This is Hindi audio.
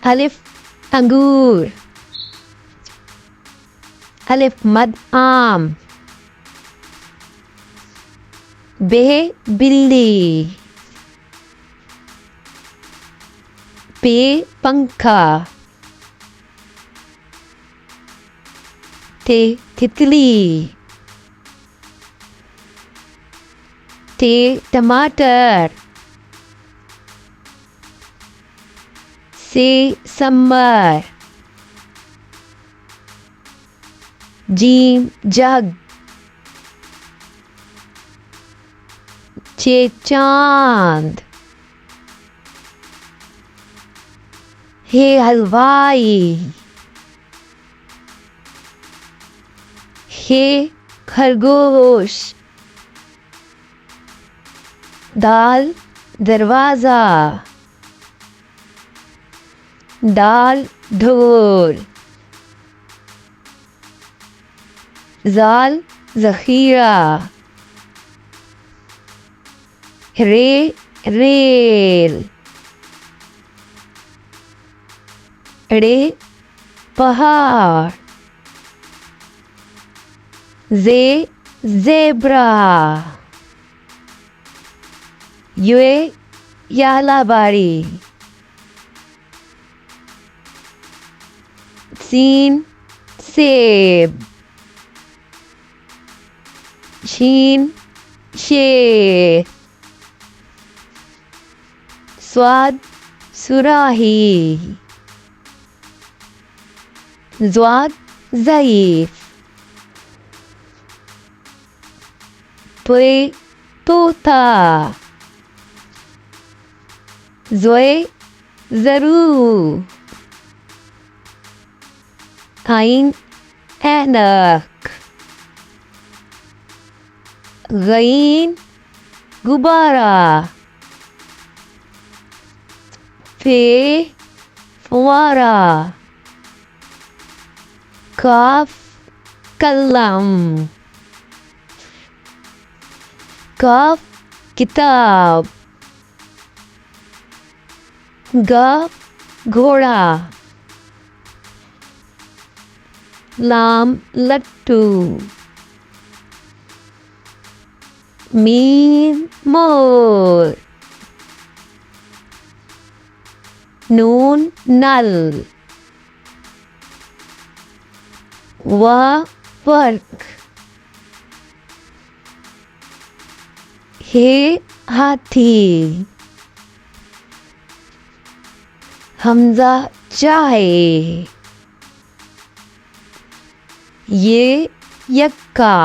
अलिफ अंगूर, अलिफ मद आम, बे बिल्ली, पे पंखा, ते तितली, ते टमाटर, से समर, जीम जग, चे चांद, हे हलवाई, हे खरगोश, दाल दरवाज़ा, दाल ढोल, जाल ज़ख़ीरा, रे रेल, रे पहाड़, जे ज़ेब्रा, ये यालाबारी, सीन सेब, शीन शेर, स्वाद सुराही, ज़्वाद ज़ईफ़, पे तोता, ज़ोए ज़रूर, आइन ऐनक, गईन गुब्बारा, फे फवारा, काफ कलम, काफ किताब, गाफ घोड़ा, लाम लट्टू, मीम मोर, नून नल, वा वर्क, हे हाथी, हमजा चाय, ये यक्का।